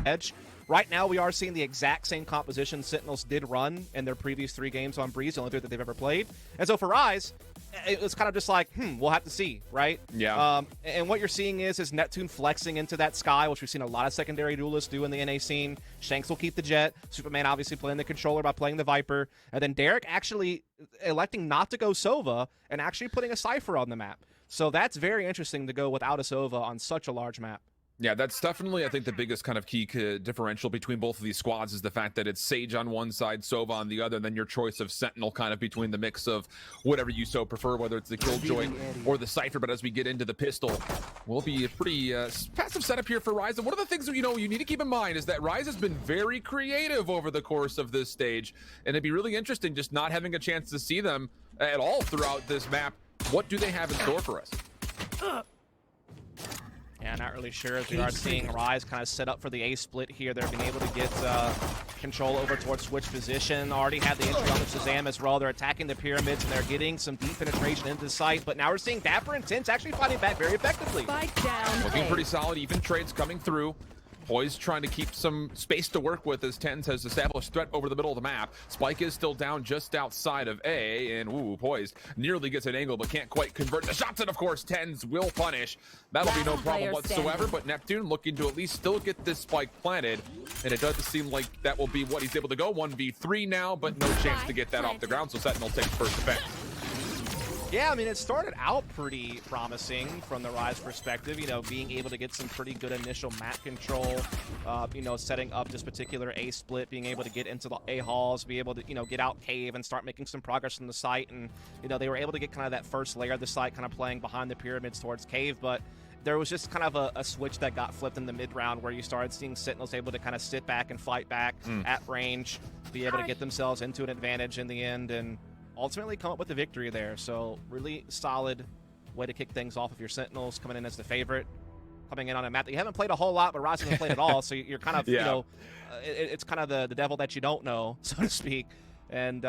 edge. Right now, we are seeing the exact same composition Sentinels did run in their previous 3 games on Breeze, the only 3 that they've ever played. And so for Rise, it's kind of just like, we'll have to see, right? Yeah. And what you're seeing is Neptune flexing into that Sky, which we've seen a lot of secondary duelists do in the NA scene. Shanks will keep the Jet. Superman obviously playing the controller by playing the Viper. And then Derek actually electing not to go Sova and actually putting a Cypher on the map. So that's very interesting to go without a Sova on such a large map. Yeah, that's definitely, I think, the biggest kind of key differential between both of these squads is the fact that it's Sage on one side, Sova on the other, and then your choice of Sentinel kind of between the mix of whatever you so prefer, whether it's the Killjoy or the Cypher. But as we get into the pistol, will be a pretty passive setup here for Rise. And one of the things that, you need to keep in mind is that Rise has been very creative over the course of this stage, and it'd be really interesting just not having a chance to see them at all throughout this map. What do they have in store for us? Yeah, not really sure, as we are seeing Rise kind of set up for the A split here. They're being able to get control over towards switch position. Already had the entry on the Shazam as well. They're attacking the pyramids, and they're getting some deep penetration into the site. But now we're seeing Dapper and Tense actually fighting back very effectively. Looking pretty solid, even trades coming through. Poise trying to keep some space to work with as Tens has established threat over the middle of the map. Spike is still down just outside of A, and Poise nearly gets an angle but can't quite convert the shots, and of course Tens will punish. That'll be no problem whatsoever, but Neptune looking to at least still get this Spike planted, and it doesn't seem like that will be what he's able to go. 1v3 now, but no chance to get that off the ground, so Sentinel takes first effect. Yeah, I mean, it started out pretty promising from the Rise perspective, being able to get some pretty good initial map control, setting up this particular A split, being able to get into the A halls, be able to, get out cave and start making some progress from the site. And, they were able to get kind of that first layer of the site kind of playing behind the pyramids towards cave, but there was just kind of a switch that got flipped in the mid-round where you started seeing Sentinels able to kind of sit back and fight back at range, be able to get themselves into an advantage in the end, and ultimately come up with the victory there. So really solid way to kick things off if your Sentinels coming in as the favorite, coming in on a map that you haven't played a whole lot, but Ross hasn't played at all. So you're kind of, it's kind of the devil that you don't know, so to speak. And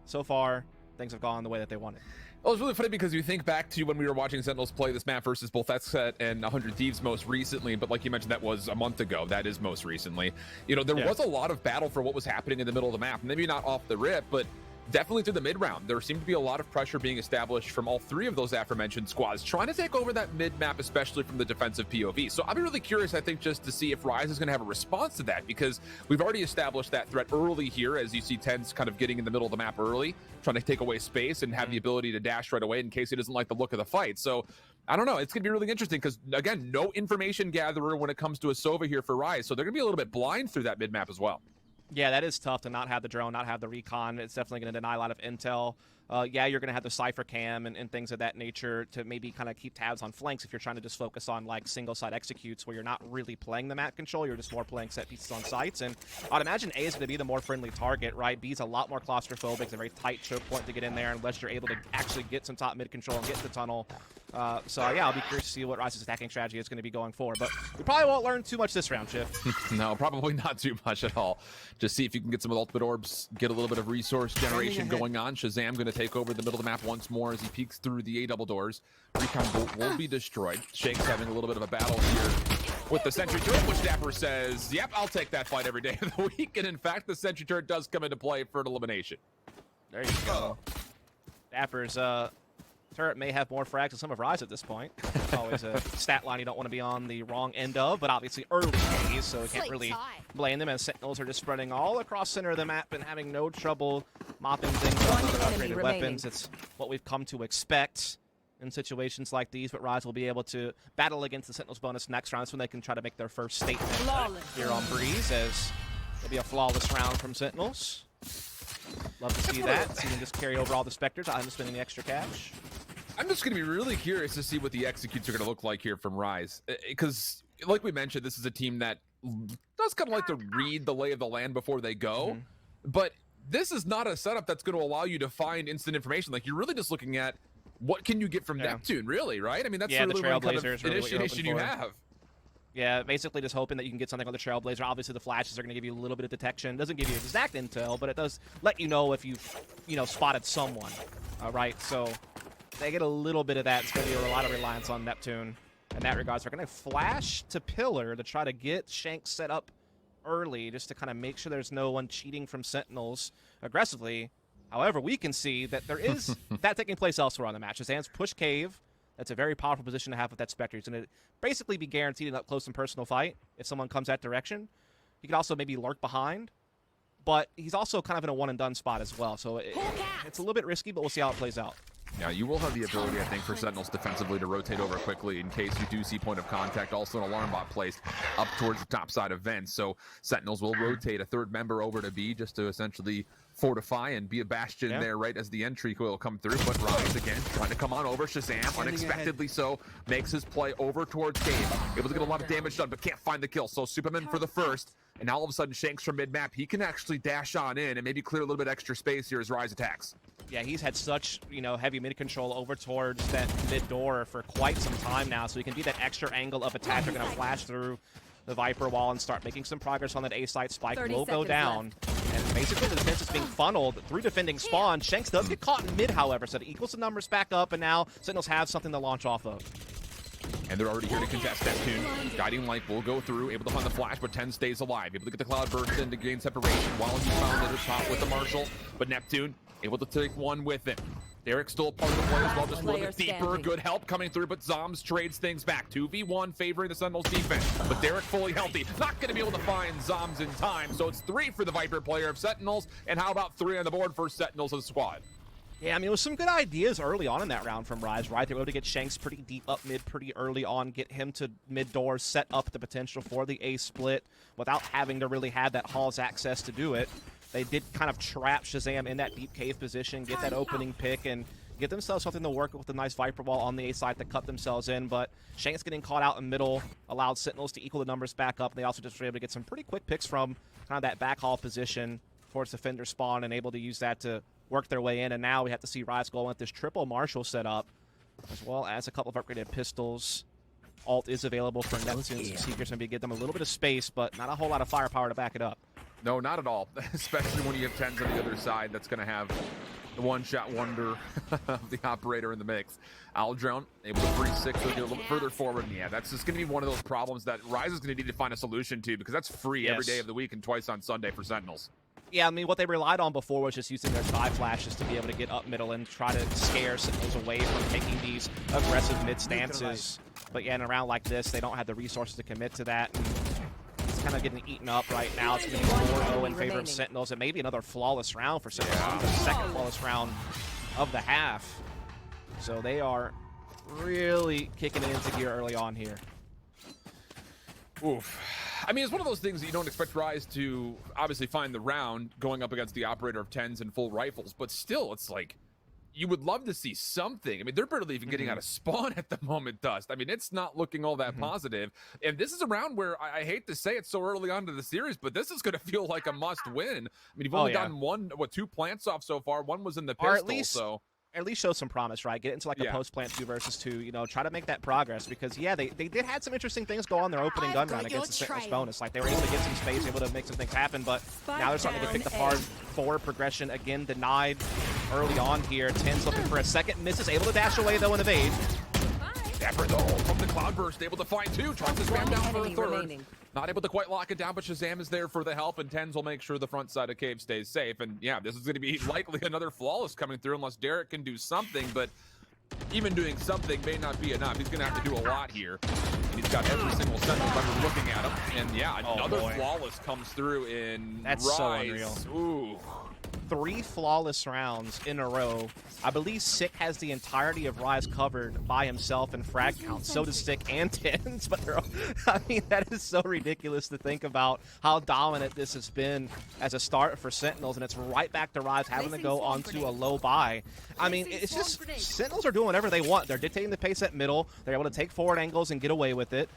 so far, things have gone the way that they wanted. Well, it's really funny because you think back to when we were watching Sentinels play this map versus both Xset and 100 Thieves most recently, but like you mentioned, that was a month ago. That is most recently. There was a lot of battle for what was happening in the middle of the map. Maybe not off the rip, but definitely through the mid-round. There seemed to be a lot of pressure being established from all 3 of those aforementioned squads, trying to take over that mid-map, especially from the defensive POV. So I'll be really curious, I think, just to see if Rise is going to have a response to that, because we've already established that threat early here, as you see Tens kind of getting in the middle of the map early, trying to take away space and have the ability to dash right away in case he doesn't like the look of the fight. So I don't know. It's going to be really interesting because, again, no information gatherer when it comes to a Sova here for Rise. So they're going to be a little bit blind through that mid-map as well. Yeah, that is tough to not have the drone, not have the recon. It's definitely going to deny a lot of intel. Yeah, you're going to have the Cypher cam and things of that nature to maybe kind of keep tabs on flanks if you're trying to just focus on like single side executes where you're not really playing the map control, you're just more playing set pieces on sites. And I'd imagine A is going to be the more friendly target, right? B's a lot more claustrophobic. It's a very tight choke point to get in there unless you're able to actually get some top mid control and get to the tunnel. So yeah, I'll be curious to see what Rise's attacking strategy is going to be going forward. But we probably won't learn too much this round, Schiff. No, probably not too much at all. Just see if you can get some ultimate orbs, get a little bit of resource generation going on. Shazam going to take over the middle of the map once more as he peeks through the A double doors. Recon bolt will be destroyed. Shank's having a little bit of a battle here with the sentry turret, which Dapper says, yep, I'll take that fight every day of the week. And in fact, the sentry turret does come into play for an elimination. There you go. Dapper's turret may have more frags than some of Rise at this point. It's always a stat line you don't want to be on the wrong end of, but obviously early days, so we can't really blame them, as Sentinels are just spreading all across center of the map and having no trouble mopping things up with upgraded weapons. It's what we've come to expect in situations like these, but Rise will be able to battle against the Sentinels bonus next round. That's when they can try to make their first statement here on Breeze, as it'll be a flawless round from Sentinels. Love to see that. See them just carry over all the Spectres. I'm spending the extra cash. I'm just going to be really curious to see what the executes are going to look like here from Rise. Because, like we mentioned, this is a team that does kind of like to read the lay of the land before they go. But this is not a setup that's going to allow you to find instant information. Like, you're really just looking at what can you get from Neptune, really, right? I mean, that's really one kind of initiation you have. Yeah, basically just hoping that you can get something on the Trailblazer. Obviously, the flashes are going to give you a little bit of detection. It doesn't give you exact intel, but it does let you know if you've, spotted someone, right? So they get a little bit of that. It's going to be a lot of reliance on Neptune in that regard. So they're going to flash to Pillar to try to get Shank set up early just to kind of make sure there's no one cheating from Sentinels aggressively. However, we can see that there is that taking place elsewhere on the match. Shazam's push cave. That's a very powerful position to have with that Spectre. He's going to basically be guaranteed an up-close and personal fight if someone comes that direction. He could also maybe lurk behind, but he's also kind of in a one-and-done spot as well. So it's a little bit risky, but we'll see how it plays out. Yeah, you will have the ability, I think, for Sentinels defensively to rotate over quickly in case you do see point of contact. Also, an alarm bot placed up towards the top side of vents. So Sentinels will rotate a third member over to B just to essentially fortify and be a bastion there right as the entry will come through. But Rise again trying to come on over. Shazam, unexpectedly so, makes his play over towards Cave. Able to get a lot of damage done, but can't find the kill. So Superman for the first. And now all of a sudden, Shanks from mid-map, he can actually dash on in and maybe clear a little bit extra space here as Rise attacks. Yeah, he's had such, heavy mid control over towards that mid door for quite some time now, so he can be that extra angle of attack. They're going to flash through the Viper wall and start making some progress on that A site. Spike will go down. And basically the defense is being funneled through defending spawn. Shanks does get caught in mid, however, so it equals the numbers back up, and now Sentinels have something to launch off of. And they're already here to contest Neptune. Guiding Light will go through, able to find the flash, but 10 stays alive. Able to get the Cloud Burst in to gain separation while he found at the top with the Marshal. But Neptune able to take one with him. Derek's still a part of the play as well, just a little bit deeper. Good help coming through, but Zombs trades things back. 2v1 favoring the Sentinels defense, but Derek fully healthy. Not going to be able to find Zombs in time, so it's 3 for the Viper player of Sentinels, and how about 3 on the board for Sentinels of the squad? Yeah, I mean, it was some good ideas early on in that round from Rise, right? They were able to get Shanks pretty deep up mid pretty early on, get him to mid doors, set up the potential for the A split without having to really have that Hall's access to do it. They did kind of trap Shazam in that deep cave position, get that opening pick, and get themselves something to work with a nice Viper wall on the A side to cut themselves in. But Shanks getting caught out in middle allowed Sentinels to equal the numbers back up. They also just were able to get some pretty quick picks from kind of that back hall position towards defender spawn and able to use that to work their way in. And now we have to see Rise go with this triple Marshal setup, as well as a couple of upgraded pistols. Ult is available for Neptune. Some Seekers maybe give them a little bit of space, but not a whole lot of firepower to back it up. No, not at all. Especially when you have 10s on the other side. That's going to have the one-shot wonder of the operator in the mix. Aldrone able to free 6, so get a little bit further forward. And yeah, that's just going to be one of those problems that Rise is going to need to find a solution to, because that's free every day of the week and twice on Sunday for Sentinels. Yeah, I mean, what they relied on before was just using their side flashes to be able to get up middle and try to scare Sentinels away from taking these aggressive mid stances. But yeah, in a round like this, they don't have the resources to commit to that. And it's kind of getting eaten up right now. It's going to be 4-0 in favor of Sentinels, and maybe another flawless round for Sentinels. Yeah. The second flawless round of the half. So they are really kicking it into gear early on here. Oof. I mean, it's one of those things that you don't expect Rise to obviously find the round going up against the operator of 10s and full rifles, but still, it's like, you would love to see something. I mean, they're barely even getting out of spawn at the moment, Dust. I mean, it's not looking all that positive. And this is a round where I hate to say it so early on to the series, but this is going to feel like a must win. I mean, you've only gotten 2 plants off so far. One was in the pistol, at least show some promise, right? Get into like a post-plant 2 versus 2, try to make that progress, because, yeah, they did have some interesting things go on their opening gun round against the Sentinels bonus. Like, they were able to get some space, able to make some things happen, but now they're starting to get picked apart. Forward progression, again, denied early on here. 10's looking for a second, misses, able to dash away, though, in evade. Dapper, though, from the Cloudburst, able to find 2, tries to spam down for a third. Remaining. Not able to quite lock it down, but Shazam is there for the help, and 10s will make sure the front side of Cave stays safe. And yeah, this is going to be likely another flawless coming through unless Derek can do something, but even doing something may not be enough. He's going to have to do a lot here. And he's got every single Sentinel member looking at him. And yeah, another flawless comes through in Rise. So unreal. Ooh. 3 flawless rounds in a row. I believe Sick has the entirety of Rise covered by himself in frag count. So does Sick and 10s, but I mean, that is so ridiculous to think about how dominant this has been as a start for Sentinels, and it's right back to Rise having to go onto a low buy. I mean, it's just Sentinels are doing whatever they want. They're dictating the pace at middle. They're able to take forward angles and get away with it.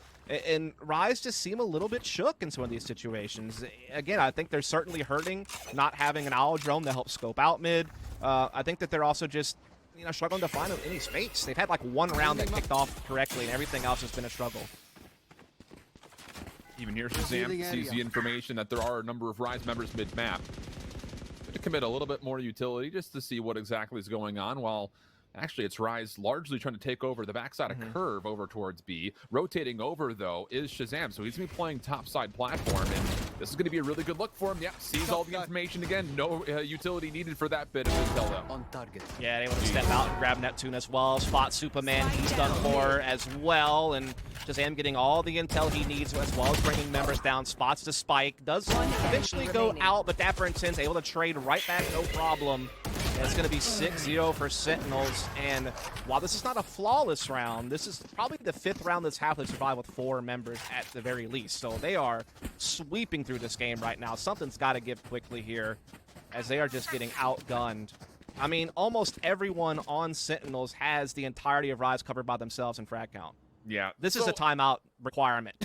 And Rise just seem a little bit shook in some of these situations. Again, I think they're certainly hurting not having an owl drone to help scope out mid. I think that they're also just, struggling to find any space. They've had like 1 round that kicked off correctly, and everything else has been a struggle. Even here, Shazam sees the information that there are a number of Rise members mid-map. To commit a little bit more utility just to see what exactly is going on, while Actually, it's Rise largely trying to take over the backside of Curve over towards B. Rotating over, though, is Shazam. So he's going to be playing topside platform, and this is going to be a really good look for him. Yep, sees all the information again. No utility needed for that bit of intel, though. On target. Yeah, they want to step out and grab Neptune as well. Spot Superman, he's done for as well. And Shazam getting all the intel he needs as well as bringing members down. Spots to Spike. Does eventually go out, but Dapper Intense able to trade right back, no problem. And it's going to be 6-0 for Sentinels. And while this is not a flawless round, this is probably the 5th round that's half they survive with 4 members at the very least. So they are sweeping through this game right now. Something's got to give quickly here as they are just getting outgunned. I mean, almost everyone on Sentinels has the entirety of Rise covered by themselves in frag count. Yeah. This is a timeout requirement.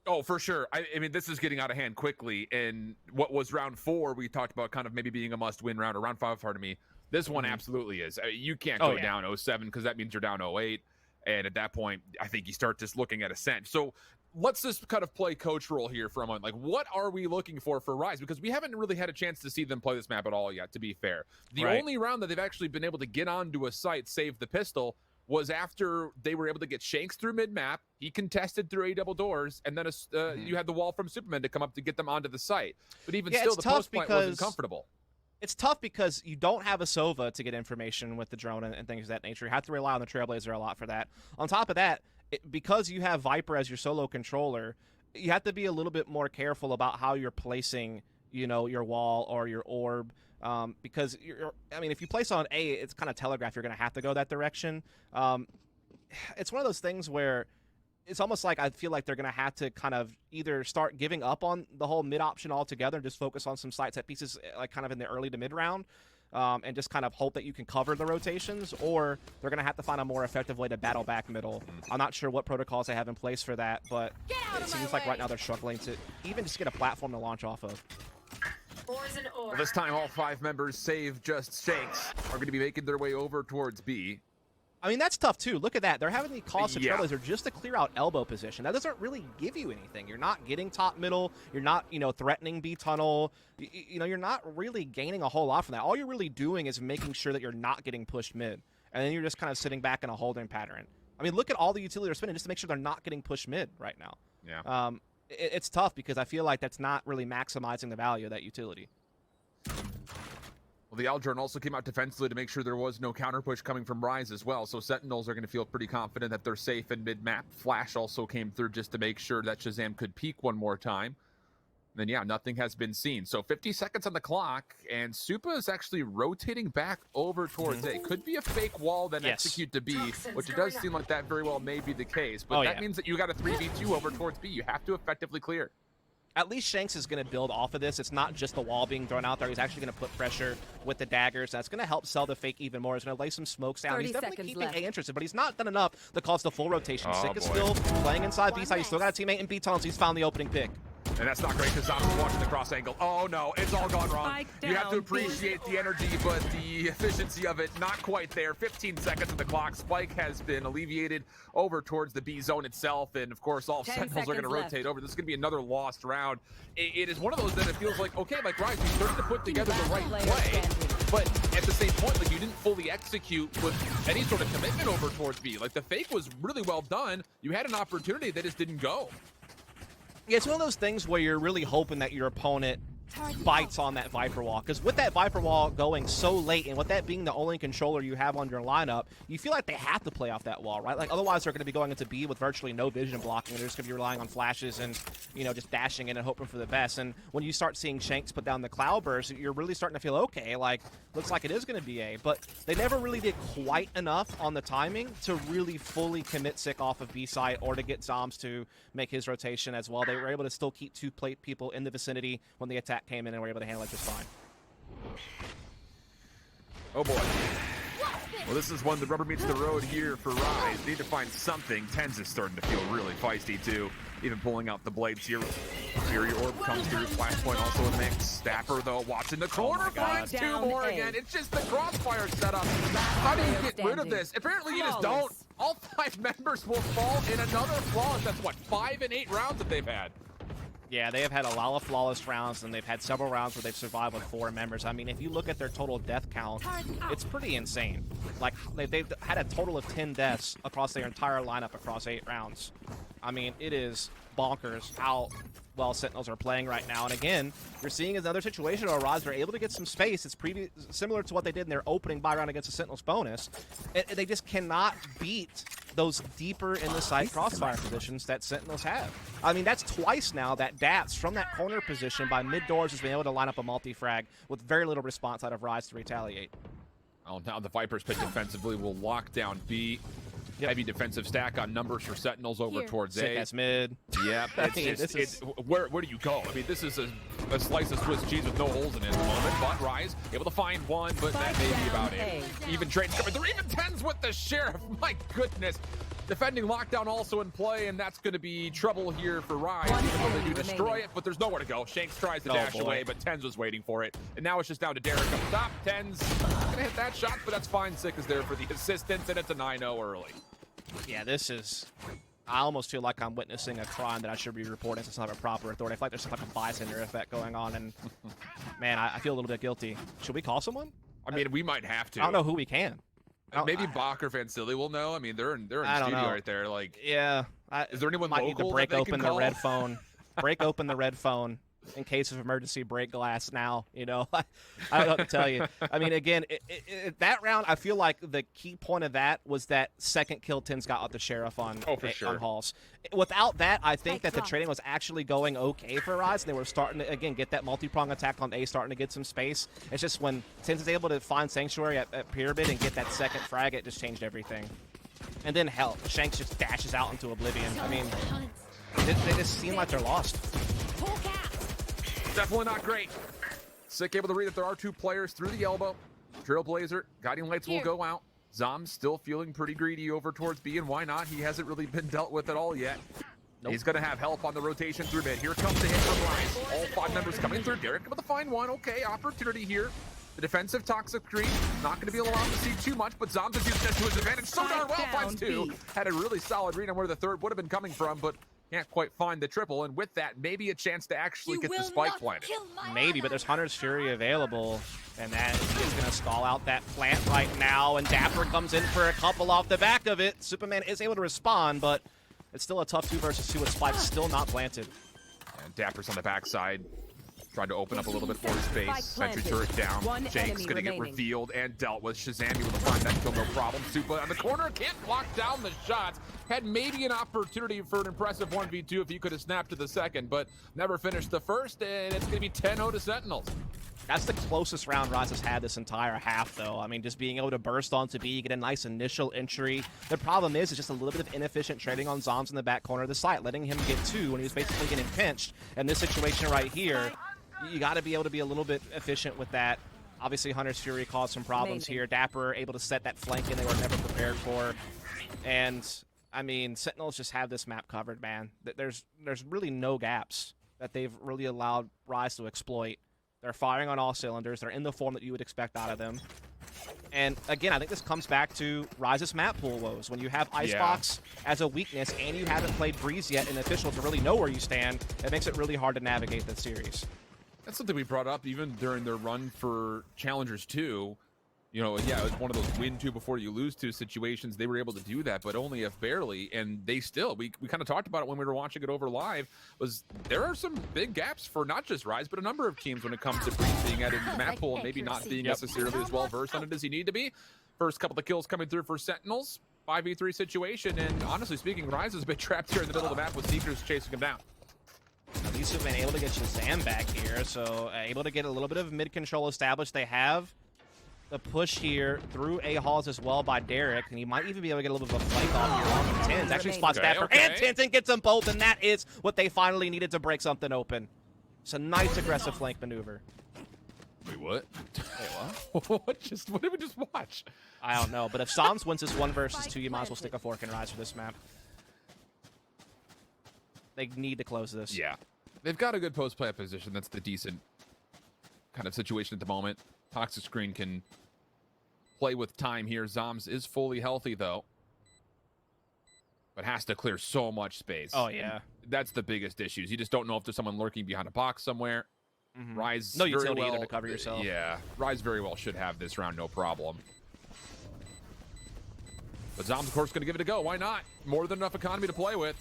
Oh, for sure. I mean, this is getting out of hand quickly. And what was round 4, we talked about kind of maybe being a must-win round, or round 5, pardon me. This one absolutely is. I mean, you can't go down 0-7 because that means you're down 0-8. And at that point, I think you start just looking at Ascent. So let's just kind of play coach role here for a moment. Like, what are we looking for Rise? Because we haven't really had a chance to see them play this map at all yet, to be fair. The only round that they've actually been able to get onto a site, save the pistol, was after they were able to get Shanks through mid-map. He contested through A double doors, and then you had the wall from Superman to come up to get them onto the site. But even still, the post plant wasn't comfortable. It's tough because you don't have a Sova to get information with the drone and things of that nature. You have to rely on the Trailblazer a lot for that. On top of that, because you have Viper as your solo controller, you have to be a little bit more careful about how you're placing, you know, your wall or your orb. Because I mean, if you place on A, it's kind of telegraph you're going to have to go that direction. It's one of those things where it's almost like I feel like they're going to have to kind of either start giving up on the whole mid option altogether and just focus on some side set pieces, like kind of in the early to mid round, and just kind of hope that you can cover the rotations, or they're going to have to find a more effective way to battle back middle. I'm not sure what protocols they have in place for that, but it seems like right now they're struggling to even just get a platform to launch off of. Well, this time, all 5 members, save just Shanks, are going to be making their way over towards B. I mean, that's tough, too. Look at that. They're having the cost of Trailblazer just to clear out elbow position. That doesn't really give you anything. You're not getting top middle. You're not, you know, threatening B tunnel. You know, you're not really gaining a whole lot from that. All you're really doing is making sure that you're not getting pushed mid. And then you're just kind of sitting back in a holding pattern. I mean, look at all the utility they're spending just to make sure they're not getting pushed mid right now. Yeah. It's tough because I feel like that's not really maximizing the value of that utility. Well, the Aldrin also came out defensively to make sure there was no counter push coming from Rise as well. So Sentinels are going to feel pretty confident that they're safe in mid-map. Flash also came through just to make sure that Shazam could peek one more time. And then, yeah, nothing has been seen. So 50 seconds on the clock, and Supa is actually rotating back over towards A. Could be a fake wall, then execute to B, which it does seem like that very well may be the case. But that means that you got a 3v2 over towards B. You have to effectively clear. At least Shanks is going to build off of this. It's not just the wall being thrown out there. He's actually going to put pressure with the daggers. That's going to help sell the fake even more. He's going to lay some smokes down. He's definitely keeping A interested, but he's not done enough to cause the full rotation. Sick is still playing inside B side. He's still got a teammate in B tunnels. He's found the opening pick. And that's not great because Zom's watching the cross angle. Oh no, it's all gone wrong. You have to appreciate the energy, but the efficiency of it, not quite there. 15 seconds on the clock. Spike has been alleviated over towards the B zone itself. And of course, all Sentinels are going to rotate over. This is going to be another lost round. It is one of those that it feels like, okay, like Rise, you started to put together the right play, but at the same point, like you didn't fully execute with any sort of commitment over towards B. Like the fake was really well done. You had an opportunity that just didn't go. Yeah, it's one of those things where you're really hoping that your opponent bites on that Viper wall, because with that Viper wall going so late and with that being the only controller you have on your lineup, you feel like they have to play off that wall, right? Like otherwise they're going to be going into B with virtually no vision blocking, and they're just going to be relying on flashes and, you know, just dashing in and hoping for the best. And when you start seeing Shanks put down the cloud burst, you're really starting to feel, okay, like looks like it is going to be A, but they never really did quite enough on the timing to really fully commit Sick off of B side or to get Zoms to make his rotation as well. They were able to still keep 2 people in the vicinity when the attack came in and were able to handle it just fine. Oh boy. Well, this is when the rubber meets the road here for Rise. Need to find something. Tens is starting to feel really feisty too. Even pulling out the blades here. Fury Orb comes through. Flashpoint also in the mix. Dapper though watching the corner. Finds 2 more again. It's just the crossfire setup. How do you get rid of this? Apparently you just don't. All 5 members will fall in another flawless. That's what, 5 and 8 rounds that they've had. Yeah, they have had a lot of flawless rounds, and they've had several rounds where they've survived with 4 members. I mean, if you look at their total death count, it's pretty insane. Like, they've had a total of 10 deaths across their entire lineup across 8 rounds. I mean, it is bonkers how well Sentinels are playing right now. And again, you're seeing another situation where Rise are able to get some space. It's pretty similar to what they did in their opening buy round against the Sentinels bonus. And they just cannot beat those deeper in the sight crossfire positions that Sentinels have. I mean, that's twice now that Dats from that corner position by mid doors has been able to line up a multi-frag with very little response out of Rise to retaliate. Well, now the Vipers pick defensively will lock down B. Yep. Heavy defensive stack on numbers for Sentinels over towards Sick A. as mid. Yep. Where do you go? I mean, this is a slice of Swiss cheese with no holes in it at the moment. But Rise able to find one, but that may be about it. Even trades coming through. Even 10s with the Sheriff. My goodness. Defending lockdown also in play, and that's going to be trouble here for Rise. Even though they do destroy it, but there's nowhere to go. Shanks tries to dash away, but Tens was waiting for it. And now it's just down to Derek up top. Tens going to hit that shot, but that's fine. Sick is there for the assistance, and it's a 9-0 early. Yeah, this is... I almost feel like I'm witnessing a crime that I should be reporting since I have a proper authority. I feel like there's some type of bystander effect going on, and man, I feel a little bit guilty. Should we call someone? I mean, we might have to. I don't know who we can. Maybe Bach or Van Silly will know. I mean, they're in studio right there. Like, yeah. Is there anyone might local need to break that they open can the call? red phone? Break open the red phone in case of emergency. Break glass now. You know, I don't know what to tell you. I mean, again, that round, I feel like the key point of that was that second kill Tins got out the Sheriff on on Halls. Without that, I think that the trading was actually going okay for Rise. They were starting to, again, get that multi-prong attack on A, starting to get some space. It's just when Tins is able to find Sanctuary at Pyramid and get that second frag, it just changed everything. And then, hell, Shanks just dashes out into Oblivion. I mean, they just seem like they're lost. Definitely not great. Sick able to read that there are 2 players through the elbow. Trailblazer, Guiding Lights will go out. Zom's still feeling pretty greedy over towards B, and why not? He hasn't really been dealt with at all yet. Nope. He's going to have help on the rotation through mid. Here comes the hit from Rise. All 5 members coming through. Derek able to find one. Okay, opportunity here. The defensive toxic screen, not going to be allowed to see too much, but Zombs is using that to his advantage. So darn well, finds 2. Had a really solid read on where the third would have been coming from, but can't quite find the triple, and with that, maybe a chance to actually get the spike planted. Maybe, but there's Hunter's Fury available, and that is going to stall out that plant right now, and Dapper comes in for a couple off the back of it. Superman is able to respond, but it's still a tough 2 versus 2 with spike still not planted. And Dapper's on the backside. Tried to open up a little bit more space. Sentry turret down. Jake's going to get revealed and dealt with. Shazam able to find that kill, no problem. Supa on the corner, can't block down the shots. Had maybe an opportunity for an impressive 1v2 if he could have snapped to the second, but never finished the first, and it's going to be 10-0 to Sentinels. That's the closest round Rise has had this entire half, though. I mean, just being able to burst onto B, get a nice initial entry. The problem is, it's just a little bit of inefficient trading on Zombs in the back corner of the site, letting him get 2 when he was basically getting pinched. And this situation right here, you got to be able to be a little bit efficient with that. Obviously, Hunter's Fury caused some problems here. Dapper able to set that flank in they were never prepared for. And, I mean, Sentinels just have this map covered, man. There's really no gaps that they've really allowed Rise to exploit. They're firing on all cylinders. They're in the form that you would expect out of them. And, again, I think this comes back to Rise's map pool woes. When you have Icebox as a weakness and you haven't played Breeze yet in Official to really know where you stand, it makes it really hard to navigate this series. That's something we brought up even during their run for Challengers 2. You know, yeah, it was one of those win 2 before you lose 2 situations. They were able to do that, but only if barely. And they still, we kind of talked about it when we were watching it over live, was there are some big gaps for not just Rise, but a number of teams when it comes to Breeze being added in the map pool and maybe not being necessarily as well versed on it as you need to be. First couple of kills coming through for Sentinels. 5v3 situation, and honestly speaking, Rise has been trapped here in the middle of the map with Seekers chasing him down. At least have been able to get Shazam back here, so able to get a little bit of mid-control established. They have the push here through A Halls as well by Derek, and he might even be able to get a little bit of a flank off here on the Tins. Actually spots Dapper and Tins and gets them both, and that is what they finally needed to break something open. It's a nice aggressive flank maneuver. Wait, what? Wait, what? What did we just watch? I don't know, but if Psalms wins this 1 versus 2, you might as well stick a fork in Rise for this map. They need to close this. Yeah. They've got a good post-plant position. That's the decent kind of situation at the moment. Toxic Screen can play with time here. Zombs is fully healthy, though. but has to clear so much space. Oh, yeah. That's the biggest issues. You just don't know if there's someone lurking behind a box somewhere. Rise No very utility well, either to cover yourself. Yeah, Rise very well should have this round, no problem. But Zom's, of course, going to give it a go. Why not? More than enough economy to play with.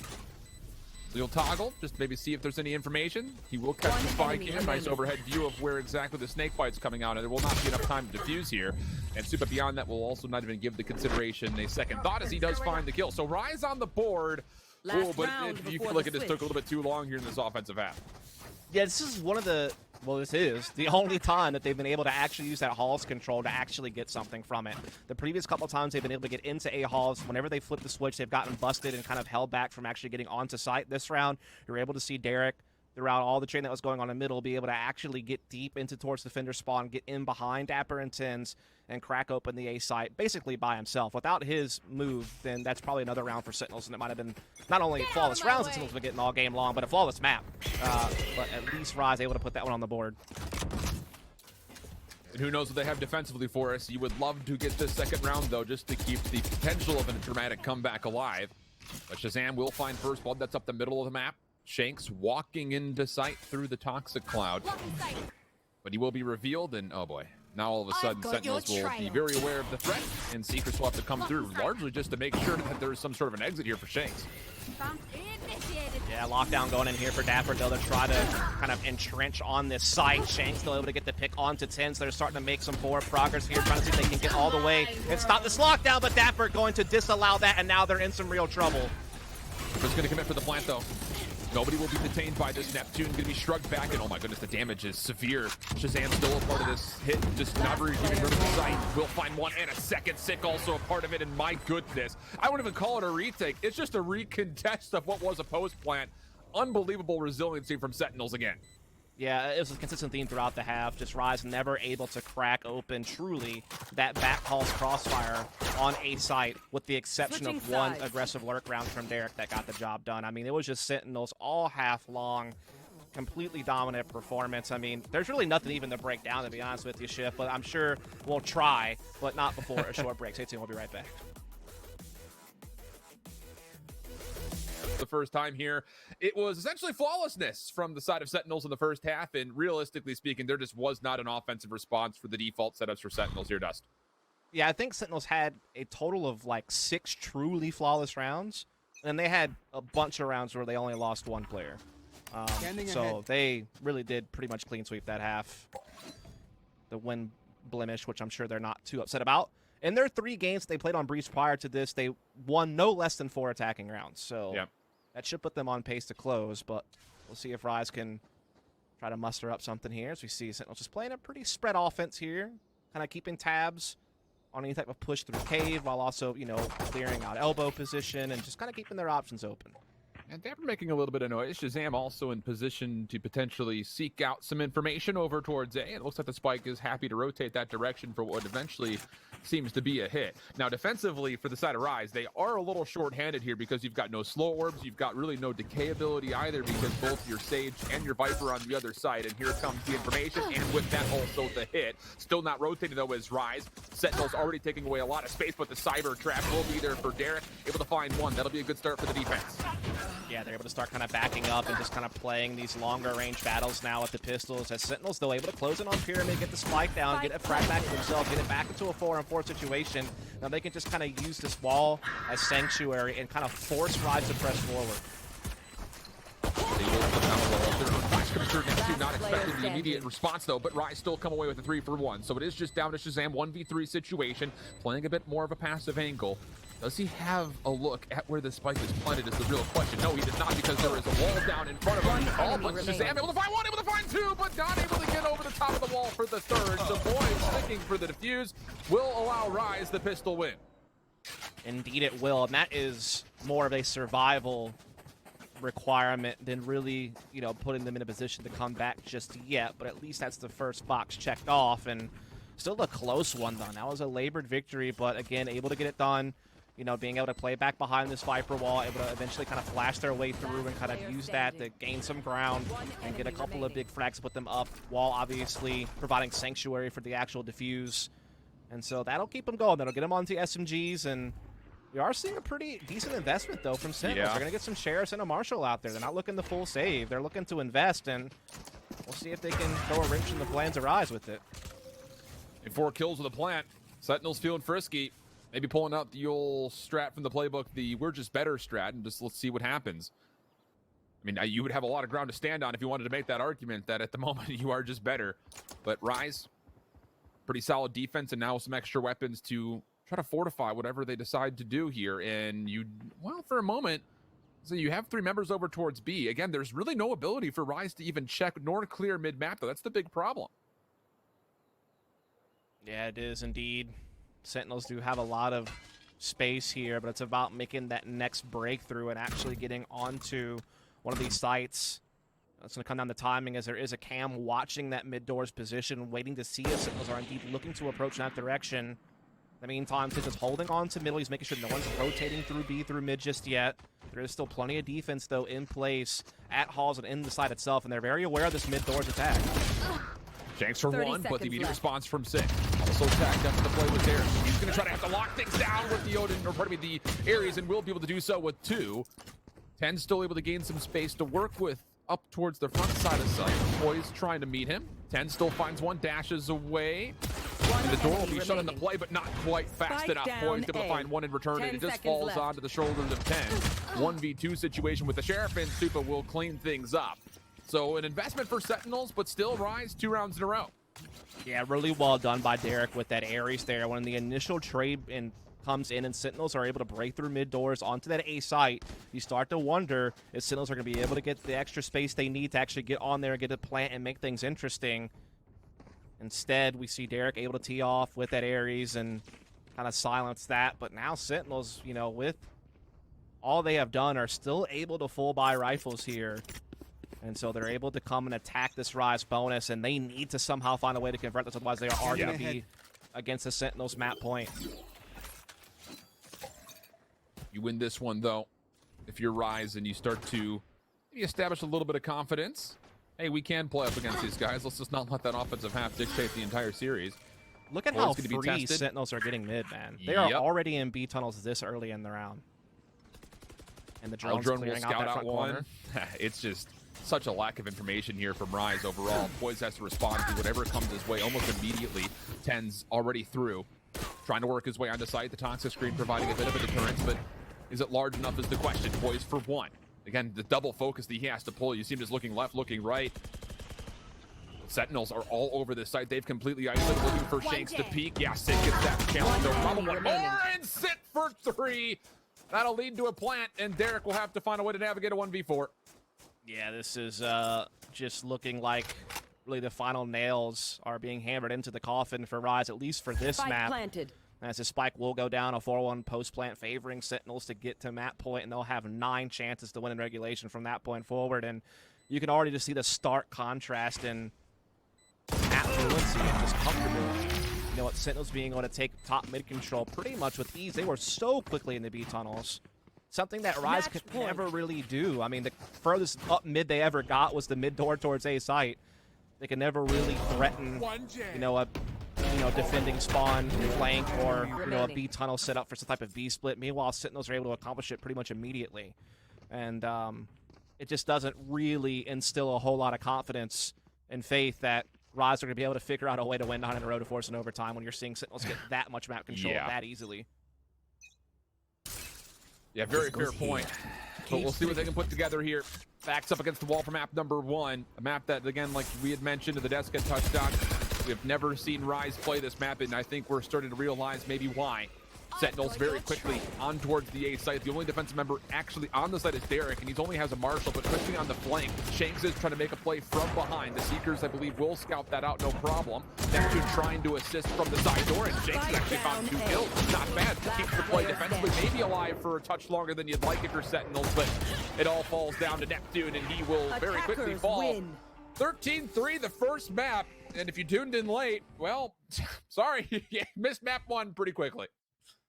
So you'll toggle, just maybe see if there's any information. He will catch the spike in. Nice overhead view of where exactly the snake bite's coming out, and there will not be enough time to defuse here. And Super beyond that will also not even give the consideration a second thought as he does find the kill. So Rise on the board. Cool, but you feel like it just took a little bit too long here in this offensive half. Yeah, this is one of the, well, this is the only time that they've been able to actually use that Halls control to actually get something from it. The previous couple times they've been able to get into A Halls, whenever they flip the switch, they've gotten busted and kind of held back from actually getting onto site. This round, you're able to see Derek throughout all the train that was going on in the middle, be able to actually get deep into towards defender spawn, get in behind Dapper and Tins, and crack open the A site basically by himself. Without his move, then that's probably another round for Sentinels, and it might have been not only flawless rounds that Sentinels have been getting all game long, but a flawless map. But at least Rise able to put that one on the board. And who knows what they have defensively for us. You would love to get this second round, though, just to keep the potential of a dramatic comeback alive. But Shazam will find first blood. That's up the middle of the map. Shanks walking into sight through the toxic cloud. But he will be revealed, and oh boy. Now all of a sudden, Sentinels will be very aware of the threat, and Seekers will have to come through, largely just to make sure that there is some sort of an exit here for Shanks. Yeah, lockdown going in here for Dapper, though, to try to kind of entrench on this site. Shanks still able to get the pick onto Tins. They're starting to make some forward progress here, trying to see if they can get all the way and stop this lockdown, but Dapper going to disallow that, and now they're in some real trouble. Just going to commit for the plant, though. Nobody will be detained by this Neptune. Going to be shrugged back, and oh my goodness, the damage is severe. Shazam still a part of this hit, just not really giving room to sight. We'll find one and a second. Sick also a part of it, and my goodness, I wouldn't even call it a retake. It's just a recontest of what was a post plant. Unbelievable resiliency from Sentinels again. Yeah, it was a consistent theme throughout the half. Just Rise never able to crack open truly that back Hall's crossfire on a site, with the exception of one aggressive lurk round from Derek that got the job done. I mean, it was just Sentinels all half long, completely dominant performance. I mean, there's really nothing even to break down, to be honest with you, Schiff, but I'm sure we'll try, but not before a short break. Stay tuned, we'll be right back. The first time here, it was essentially flawlessness from the side of Sentinels in the first half, and realistically speaking, there just was not an offensive response for the default setups for Sentinels here, Dust. Yeah, I think Sentinels had a total of like 6 truly flawless rounds, and they had a bunch of rounds where they only lost one player. So they really did pretty much clean sweep that half. The win blemish, which I'm sure they're not too upset about. In their 3 games they played on Breeze prior to this, they won no less than 4 attacking rounds. So yep. That should put them on pace to close, but we'll see if Rise can try to muster up something here. As we see Sentinels just playing a pretty spread offense here, kind of keeping tabs on any type of push through cave, while also, you know, clearing out elbow position and just kind of keeping their options open. And Dapper making a little bit of noise. Shazam also in position to potentially seek out some information over towards A. It looks like the Spike is happy to rotate that direction for what eventually seems to be a hit. Now, defensively, for the side of Rise, they are a little short-handed here because you've got no slow orbs. You've got really no decay ability either, because both your Sage and your Viper on the other side. And here comes the information, and with that also the hit. Still not rotating, though, as Rise. Sentinel's already taking away a lot of space, but the Cyber Trap will be there for Derek. Able to find one. That'll be a good start for the defense. Yeah, they're able to start kind of backing up and just kind of playing these longer range battles now with the pistols. As Sentinels, though, able to close in on Pyramid, get the spike down, get a frag back to themselves, get it back into a 4-on-4 situation. Now they can just kind of use this wall as sanctuary and kind of force Rise to press forward. Not expecting the immediate response, though, but Rise still come away with a 3-for-1. So it is just down to Shazam, 1v3 situation, playing a bit more of a passive angle. Does he have a look at where the spike is planted is the real question. No, he does not, because there is a wall down in front of him. Oh, but Shazam able to find one, able to find 2, but not able to get over the top of the wall for the 3rd. So Boyd sticking for the defuse will allow Rise the pistol win. Indeed it will, and that is more of a survival requirement than really, you know, putting them in a position to come back just yet, but at least that's the first box checked off, and still a close one, though. That was a labored victory, but again, able to get it done. You know, being able to play back behind this Viper wall, able to eventually kind of flash their way through and kind of use that to gain some ground and get a couple of big frags to put them up, while obviously providing sanctuary for the actual defuse. And so that'll keep them going. That'll get them onto SMGs, and We are seeing a pretty decent investment, though, from Sentinels. Yeah. They're going to get some Sheriffs and a Marshal out there. They're not looking to full save. They're looking to invest, and we'll see if they can throw a wrench in the plans of Rise with it. 4 kills with a plant. Sentinels feeling frisky. Maybe pulling out the old strat from the playbook, the we're just better strat, and just let's see what happens. I mean, you would have a lot of ground to stand on if you wanted to make that argument that at the moment you are just better. But Rise, pretty solid defense, and now some extra weapons to try to fortify whatever they decide to do here. And you, well, for a moment, so you have 3 members over towards B. Again, there's really no ability for Rise to even check nor clear mid-map, though. That's the big problem. Yeah, it is indeed. Sentinels do have a lot of space here, but it's about making that next breakthrough and actually getting onto one of these sites. It's going to come down to timing, as there is a cam watching that mid-doors position, waiting to see if Sentinels are indeed looking to approach in that direction. In the meantime, Tiz is holding on to middle. He's making sure no one's rotating through B, through mid just yet. There is still plenty of defense, though, in place at Halls and in the site itself, and they're very aware of this mid-doors attack. Shanks for 1, but the immediate response from 6. Also tagged up to the play with Derek. He's going to try to have to lock things down with the Odin, or pardon me, the Ares, and will be able to do so with 2. 10 still able to gain some space to work with up towards the front side of sight. Poise trying to meet him. 10 still finds 1, dashes away. And the door will be shut into play, but not quite fast enough. Poise able to find 1 in return, and it just falls onto the shoulders of 10. 1v2 situation with the Sheriff, and Supa will clean things up. So an investment for Sentinels, but still Rise 2 rounds in a row. Yeah, really well done by Derek with that Ares there. When the initial trade comes in and Sentinels are able to break through mid doors onto that A site, you start to wonder if Sentinels are going to be able to get the extra space they need to actually get on there and get a plant and make things interesting. Instead, we see Derek able to tee off with that Ares and kind of silence that. But now Sentinels, you know, with all they have done, are still able to full buy rifles here. And so they're able to come and attack this Rise bonus, and they need to somehow find a way to convert this, otherwise they are going to be against the Sentinels map point. You win this one, though, if you're Rise and you start to maybe establish a little bit of confidence. Hey, we can play up against these guys. Let's just not let that offensive half dictate the entire series. Look at how free Sentinels are getting mid, man. They are already in B tunnels this early in the round. And the drone's clearing out that front corner. It's just such a lack of information here from Rise overall. Poise has to respond to whatever comes his way almost immediately. 10's already through, trying to work his way onto site. The toxic screen providing a bit of a deterrence, but is it large enough is the question. Poise for 1. Again, the double focus that he has to pull. You see him just looking left, looking right. Sentinels are all over this site. They've completely isolated, looking for Shanks to peek. Yeah, Sid gets that challenge. No problem. 1 more, and Sit for 3. That'll lead to a plant, and Derek will have to find a way to navigate a 1v4. Yeah, this is just looking like really the final nails are being hammered into the coffin for Rise, at least for this map. Planted. As the spike will go down, a 4-1 post-plant favoring Sentinels to get to map point, and they'll have 9 chances to win in regulation from that point forward. And you can already just see the stark contrast in map fluency and just comfortability. You know what, Sentinels being able to take top mid control pretty much with ease. They were so quickly in the B tunnels. Something that Rise could never really do. I mean, the furthest up mid they ever got was the mid door towards A site. They could never really threaten, you know, a defending spawn flank or, you know, a B tunnel set up for some type of B split. Meanwhile, Sentinels are able to accomplish it pretty much immediately. And it just doesn't really instill a whole lot of confidence and faith that Rise are going to be able to figure out a way to win 9 in a row to force an overtime when you're seeing Sentinels get that much map control that easily. Yeah, very fair point. But we'll see what they can put together here. Backs up against the wall for map number 1. A map that, again, like we had mentioned, the desk had touched on. We have never seen Rise play this map, and I think we're starting to realize maybe why. Sentinels very quickly on towards the A site. The only defensive member actually on the site is Derek, and he only has a Marshal, but quickly on the flank. Shanks is trying to make a play from behind. The Seekers, I believe, will scout that out, no problem. Neptune trying to assist from the side door, and Shanks has actually found 2 kills. Not bad. Keeps the play defensively, maybe alive for a touch longer than you'd like if you're Sentinels, but it all falls down to Neptune, and he will very quickly fall. 13-3 the first map, and if you tuned in late, well, sorry, you missed map 1 pretty quickly.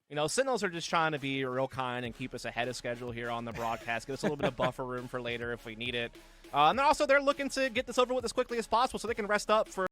You know, Sentinels are just trying to be real kind and keep us ahead of schedule here on the broadcast. Give us a little bit of buffer room for later if we need it. And then also they're looking to get this over with as quickly as possible so they can rest up for